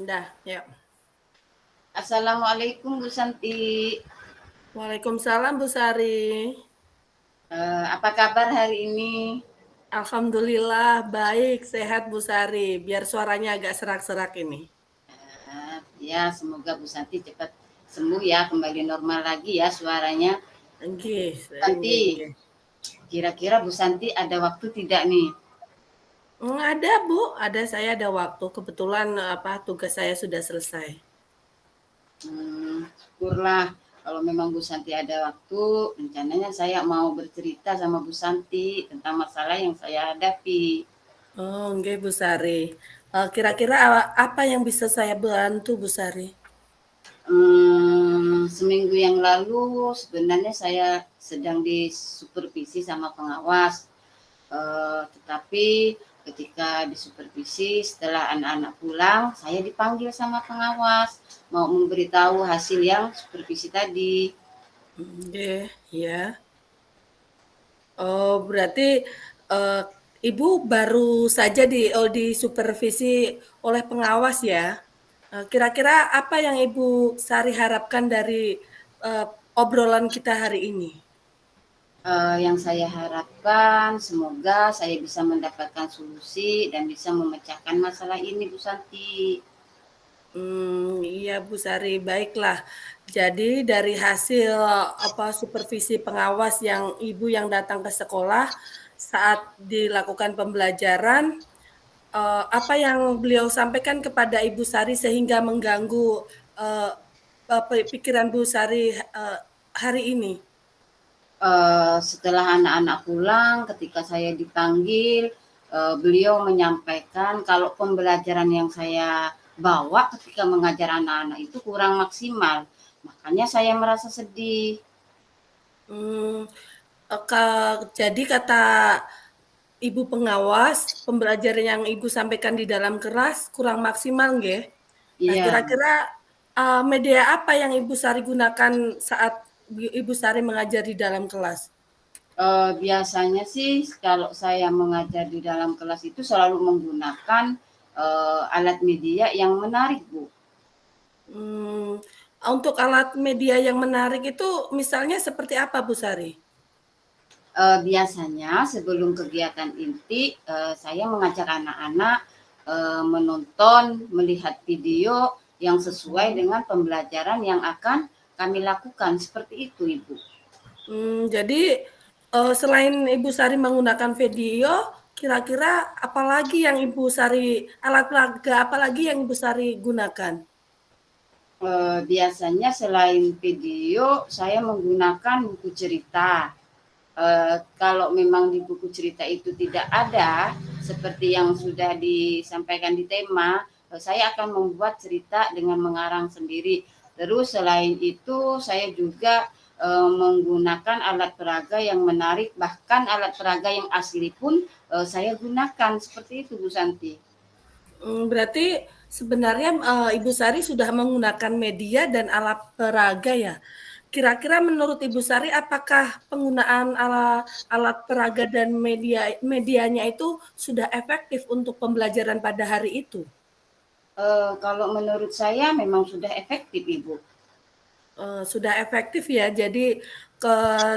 Udah, yuk. Assalamualaikum Bu Santi. Waalaikumsalam Bu Sari. Apa kabar hari ini? Alhamdulillah baik, sehat Bu Sari. Biar suaranya agak serak-serak ini. Ya, semoga Bu Santi cepat sembuh ya, kembali normal lagi ya suaranya. Nggih, Santi, nggih. kira-kira Bu Santi ada waktu tidak nih? Ada Bu, saya ada waktu. Kebetulan tugas saya sudah selesai. Syukurlah kalau memang Bu Santi ada waktu, rencananya saya mau bercerita sama Bu Santi tentang masalah yang saya hadapi. Oh, nggih Bu Sari. Kira-kira apa yang bisa saya bantu Bu Sari? Seminggu yang lalu sebenarnya saya sedang disupervisi sama pengawas. Tetapi ketika disupervisi setelah anak-anak pulang, saya dipanggil sama pengawas mau memberitahu hasil yang supervisi tadi. Nggih, ya. Oh, berarti uh, Ibu baru saja disupervisi oleh pengawas ya? Kira-kira apa yang Ibu Sari harapkan dari uh, obrolan kita hari ini? Yang saya harapkan semoga saya bisa mendapatkan solusi dan bisa memecahkan masalah ini, Bu Santi. Iya Bu Sari, baiklah. Jadi dari hasil supervisi pengawas yang Ibu yang datang ke sekolah saat dilakukan pembelajaran, apa yang beliau sampaikan kepada Ibu Sari sehingga mengganggu uh, pikiran Bu Sari hari ini? Setelah anak-anak pulang, ketika saya dipanggil, beliau menyampaikan kalau pembelajaran yang saya bawa ketika mengajar anak-anak itu kurang maksimal. Makanya saya merasa sedih. Hmm, jadi kata Ibu pengawas, pembelajaran yang Ibu sampaikan di dalam kelas kurang maksimal, nggih? Nah, Iya, kira-kira media apa yang Ibu Sari gunakan saat Ibu Sari mengajar di dalam kelas? biasanya sih kalau saya mengajar di dalam kelas itu selalu menggunakan alat media yang menarik, Bu. Hmm, untuk alat media yang menarik itu misalnya seperti apa, Bu Sari? Biasanya sebelum kegiatan inti, saya mengajak anak-anak menonton, melihat video yang sesuai dengan pembelajaran yang akan kami lakukan. Seperti itu, Ibu. Jadi selain Ibu Sari menggunakan video, kira-kira apalagi yang Ibu Sari alat peraga apalagi yang Ibu Sari gunakan? Biasanya selain video, saya menggunakan buku cerita. Kalau memang di buku cerita itu tidak ada seperti yang sudah disampaikan di tema, saya akan membuat cerita dengan mengarang sendiri. Terus selain itu saya juga menggunakan alat peraga yang menarik, bahkan alat peraga yang asli pun saya gunakan. Seperti itu, Bu Santi. Berarti sebenarnya Ibu Sari sudah menggunakan media dan alat peraga ya. Kira-kira menurut Ibu Sari apakah penggunaan alat peraga dan medianya itu sudah efektif untuk pembelajaran pada hari itu? Kalau menurut saya memang sudah efektif, Ibu. Sudah efektif ya. Jadi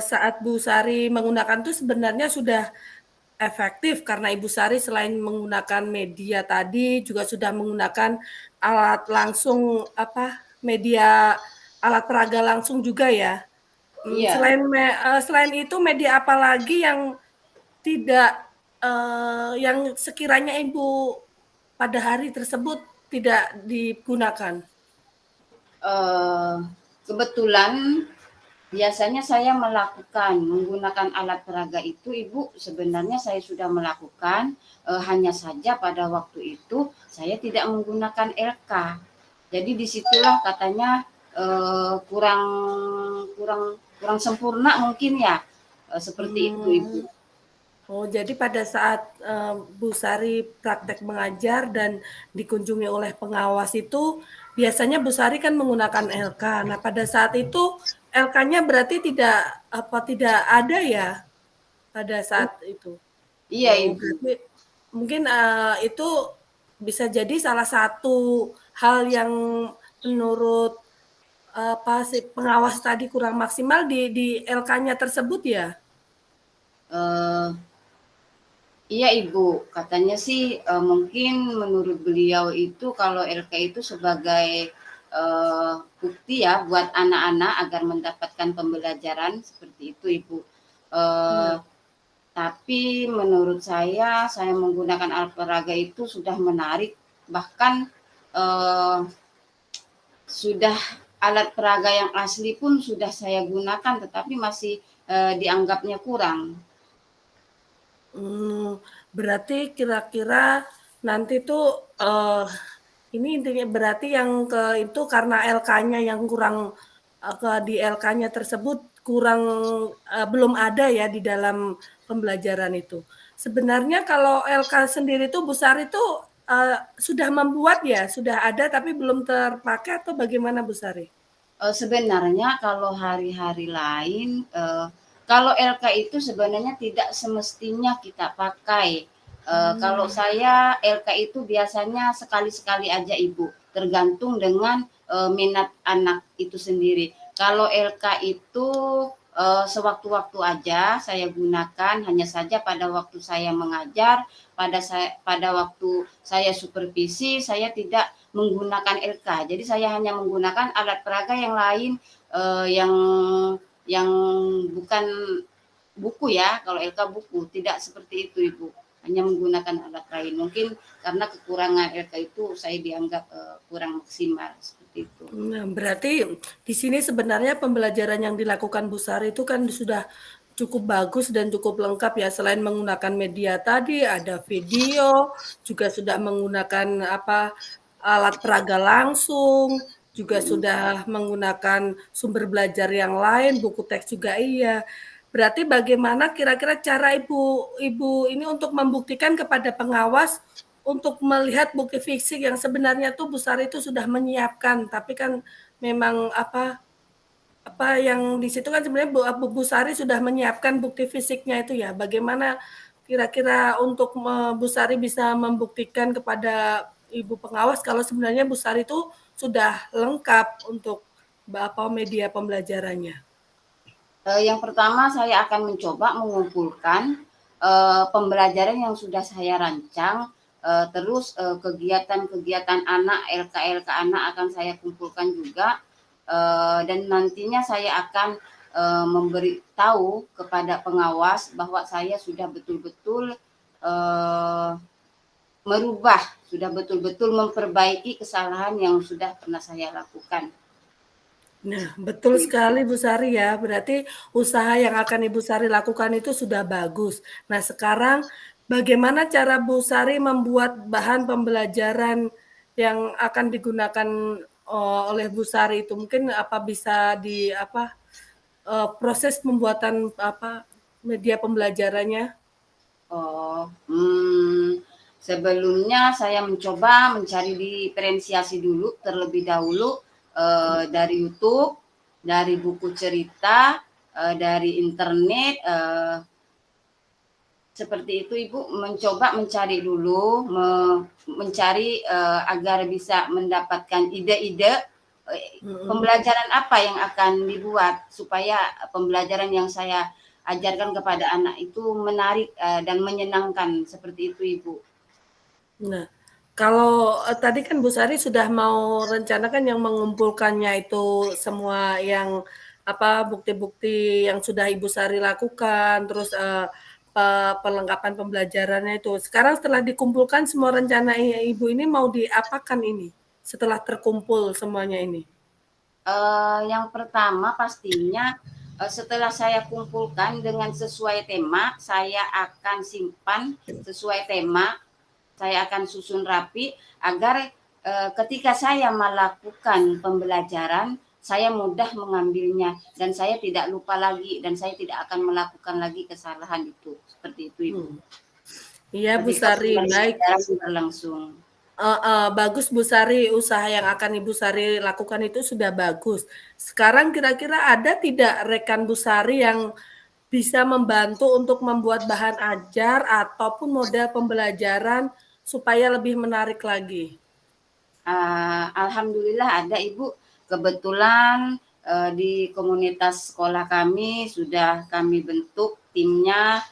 saat Bu Sari menggunakan itu sebenarnya sudah efektif karena Ibu Sari selain menggunakan media tadi juga sudah menggunakan alat langsung media alat peraga langsung juga ya. Iya. Selain itu media apa lagi yang tidak yang sekiranya Ibu pada hari tersebut tidak digunakan? Eh, Kebetulan Biasanya saya melakukan menggunakan alat peraga itu, Ibu, sebenarnya saya sudah melakukan, hanya saja pada waktu itu saya tidak menggunakan LK. Jadi disitulah katanya, kurang kurang kurang sempurna mungkin ya, seperti itu, Ibu. Hmm. Oh, jadi pada saat Bu Sari praktek mengajar dan dikunjungi oleh pengawas itu, biasanya Bu Sari kan menggunakan LK. Nah, pada saat itu LK-nya berarti tidak ada ya pada saat itu? Iya, Oh, Ibu. berarti mungkin, itu bisa jadi salah satu hal yang menurut, si pengawas tadi kurang maksimal di LK-nya tersebut ya? Eee Iya Ibu, katanya sih, mungkin menurut beliau itu kalau LK itu sebagai, bukti ya buat anak-anak agar mendapatkan pembelajaran seperti itu Ibu. Eee, Nah, tapi menurut saya menggunakan alat peraga itu sudah menarik, bahkan, eee, sudah alat peraga yang asli pun sudah saya gunakan, tetapi masih, dianggapnya kurang. mmm, berarti kira-kira nanti tuh, ini intinya berarti yang itu karena LK-nya yang kurang, di LK-nya tersebut kurang, belum ada ya di dalam pembelajaran itu. Sebenarnya kalau LK sendiri tuh Bu Sari tuh, sudah membuat ya? Sudah ada tapi belum terpakai atau bagaimana Bu Sari? Sebenarnya kalau hari-hari lain, kalau LK itu sebenarnya tidak semestinya kita pakai. Kalau Mmm, saya LK itu biasanya sekali-sekali aja Ibu, tergantung dengan, minat anak itu sendiri. Kalau LK itu, sewaktu-waktu aja saya gunakan, hanya saja pada waktu saya mengajar, pada waktu saya supervisi, saya tidak menggunakan LK. Jadi saya hanya menggunakan alat peraga yang lain, yang bukan buku ya, kalau LK buku, tidak seperti itu Ibu. Hanya menggunakan alat lain. Mungkin karena kekurangan LK itu saya dianggap kurang maksimal seperti itu. nah berarti di sini sebenarnya pembelajaran yang dilakukan Bu Sari itu kan sudah cukup bagus dan cukup lengkap ya, selain menggunakan media tadi, ada video, juga sudah menggunakan alat peraga langsung, juga sudah menggunakan sumber belajar yang lain, buku teks juga iya. Berarti bagaimana kira-kira cara Ibu ini untuk membuktikan kepada pengawas untuk melihat bukti fisik yang sebenarnya tuh Bu Sari itu sudah menyiapkan, tapi kan memang apa yang di situ kan sebenarnya Bu Sari sudah menyiapkan bukti fisiknya itu ya. Bagaimana kira-kira untuk Bu Sari bisa membuktikan kepada Ibu pengawas kalau sebenarnya Bu Sari itu sudah lengkap untuk apa media pembelajarannya? Yang pertama saya akan mencoba mengumpulkan, pembelajaran yang sudah saya rancang, terus, kegiatan-kegiatan anak, LK-LK anak akan saya kumpulkan juga, dan nantinya saya akan, memberitahu kepada pengawas bahwa saya sudah betul-betul, eee, merubah, sudah betul-betul memperbaiki kesalahan yang sudah pernah saya lakukan. Nah, betul sekali Bu Sari ya. Berarti usaha yang akan Ibu Sari lakukan itu sudah bagus. Nah, sekarang bagaimana cara Bu Sari membuat bahan pembelajaran yang akan digunakan oleh Bu Sari itu? Mungkin apa bisa proses pembuatan media pembelajarannya? Oh, sebelumnya saya mencoba mencari diferensiasi dulu terlebih dahulu, dari YouTube, dari buku cerita, dari internet, seperti itu Ibu, mencoba mencari dulu, mencari, agar bisa mendapatkan ide-ide, Mhm. pembelajaran apa yang akan dibuat supaya pembelajaran yang saya ajarkan kepada anak itu menarik, dan menyenangkan, seperti itu Ibu. Nah, kalau, tadi kan Bu Sari sudah mau rencanakan yang mengumpulkannya itu semua yang, bukti-bukti yang sudah Ibu Sari lakukan, terus, perlengkapan pembelajarannya itu. Sekarang setelah dikumpulkan semua rencana Ibu ini mau diapakan ini? Setelah terkumpul semuanya ini? Yang pertama pastinya setelah saya kumpulkan dengan sesuai tema, saya akan simpan sesuai tema, saya akan susun rapi agar ketika saya melakukan pembelajaran, saya mudah mengambilnya dan saya tidak lupa lagi dan saya tidak akan melakukan lagi kesalahan itu. Seperti itu, Ibu. Iya, Bu Ketika Sari, baik. pembelajaran berlangsung. Bagus Bu Sari, usaha yang akan Ibu Sari lakukan itu sudah bagus. Sekarang kira-kira ada tidak rekan Bu Sari yang bisa membantu untuk membuat bahan ajar ataupun model pembelajaran supaya lebih menarik lagi? Alhamdulillah ada Ibu. Kebetulan di komunitas sekolah kami sudah kami bentuk timnya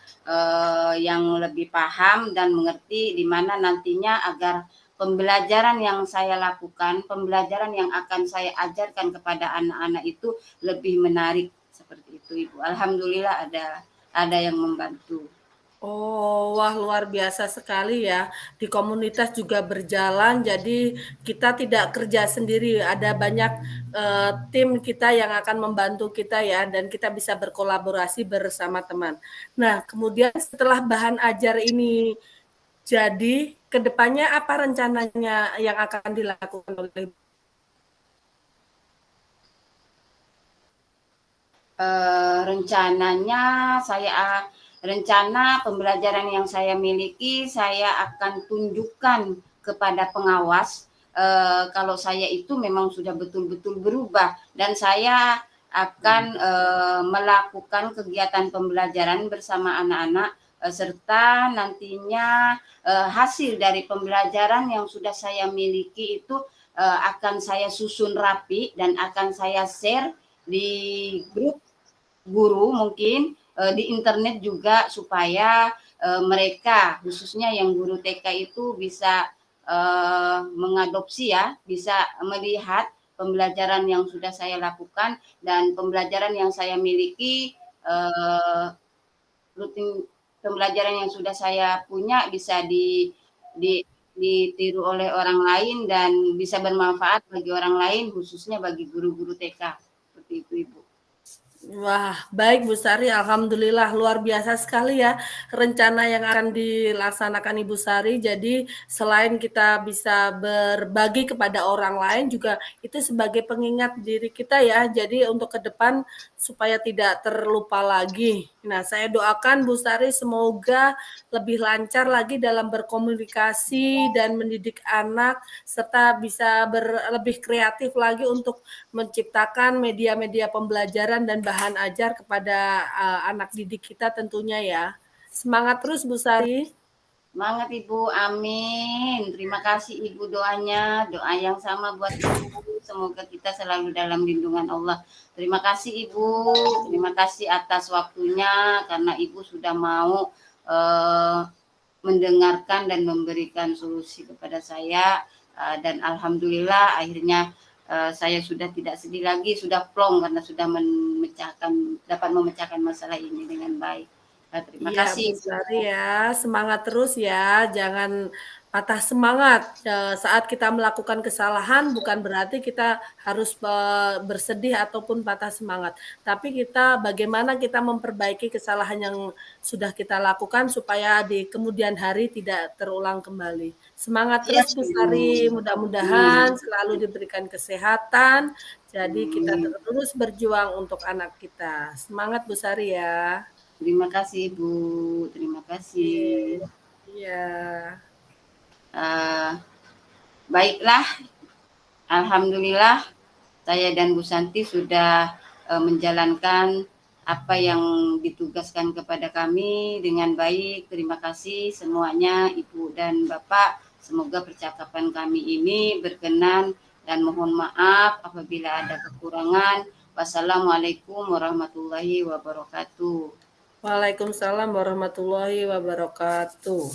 yang lebih paham dan mengerti di mana nantinya agar pembelajaran yang saya lakukan, pembelajaran yang akan saya ajarkan kepada anak-anak itu lebih menarik seperti itu Ibu. Alhamdulillah ada yang membantu. Oh, wah luar biasa sekali ya. Di komunitas juga berjalan, jadi kita tidak kerja sendiri. Ada banyak tim kita yang akan membantu kita ya, dan kita bisa berkolaborasi bersama teman. Nah, kemudian setelah bahan ajar ini jadi, kedepannya apa rencananya yang akan dilakukan oleh Rencananya rencana pembelajaran yang saya miliki saya akan tunjukkan kepada pengawas kalau saya itu memang sudah betul-betul berubah dan saya akan melakukan kegiatan pembelajaran bersama anak-anak serta nantinya hasil dari pembelajaran yang sudah saya miliki itu akan saya susun rapi dan akan saya share di grup guru mungkin di internet juga supaya mereka khususnya yang guru TK itu bisa mengadopsi ya, bisa melihat pembelajaran yang sudah saya lakukan dan pembelajaran yang saya miliki rutin pembelajaran yang sudah saya punya bisa ditiru oleh orang lain dan bisa bermanfaat bagi orang lain khususnya bagi guru-guru TK seperti itu Ibu. Wah, baik Bu Sari, alhamdulillah luar biasa sekali ya rencana yang akan dilaksanakan Ibu Sari. Jadi selain kita bisa berbagi kepada orang lain juga itu sebagai pengingat diri kita ya. Jadi untuk ke depan supaya tidak terlupa lagi. Nah, saya doakan Bu Sari semoga lebih lancar lagi dalam berkomunikasi dan mendidik anak serta bisa lebih kreatif lagi untuk menciptakan media-media pembelajaran dan bahan ajar kepada anak didik kita tentunya ya. Semangat terus Bu Sari. Semangat Ibu, amin. Terima kasih Ibu doanya, doa yang sama buat Ibu. Semoga kita selalu dalam lindungan Allah. Terima kasih Ibu, terima kasih atas waktunya karena Ibu sudah mau mendengarkan dan memberikan solusi kepada saya dan alhamdulillah akhirnya saya sudah tidak sedih lagi, sudah plong karena sudah dapat memecahkan masalah ini dengan baik. Terima Iya, Bu kasih. Sari ya, semangat terus ya, jangan patah semangat. Saat kita melakukan kesalahan bukan berarti kita harus bersedih ataupun patah semangat, tapi kita bagaimana kita memperbaiki kesalahan yang sudah kita lakukan supaya di kemudian hari tidak terulang kembali. Semangat terus Yes, Bu Sari, Ibu. mudah-mudahan Amin. selalu diberikan kesehatan, jadi kita Amin. terus berjuang untuk anak kita. Semangat Bu Sari ya. Terima kasih, Bu. Terima Iya. kasih. Iya. Baiklah, alhamdulillah saya dan Bu Santi sudah menjalankan apa yang ditugaskan kepada kami dengan baik. Terima kasih semuanya, Ibu dan Bapak. Semoga percakapan kami ini berkenan dan mohon maaf apabila ada kekurangan. Wassalamualaikum warahmatullahi wabarakatuh. Waalaikumsalam warahmatullahi wabarakatuh.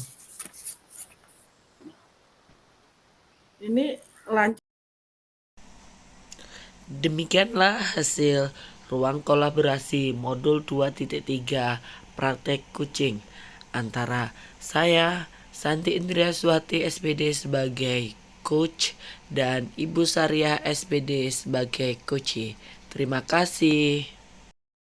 Ini lanjut. Demikianlah hasil ruang kolaborasi modul 2.3 praktek kucing antara saya Santi Indriaswati SPD sebagai coach dan Ibu Saria SPD sebagai coach. Terima kasih.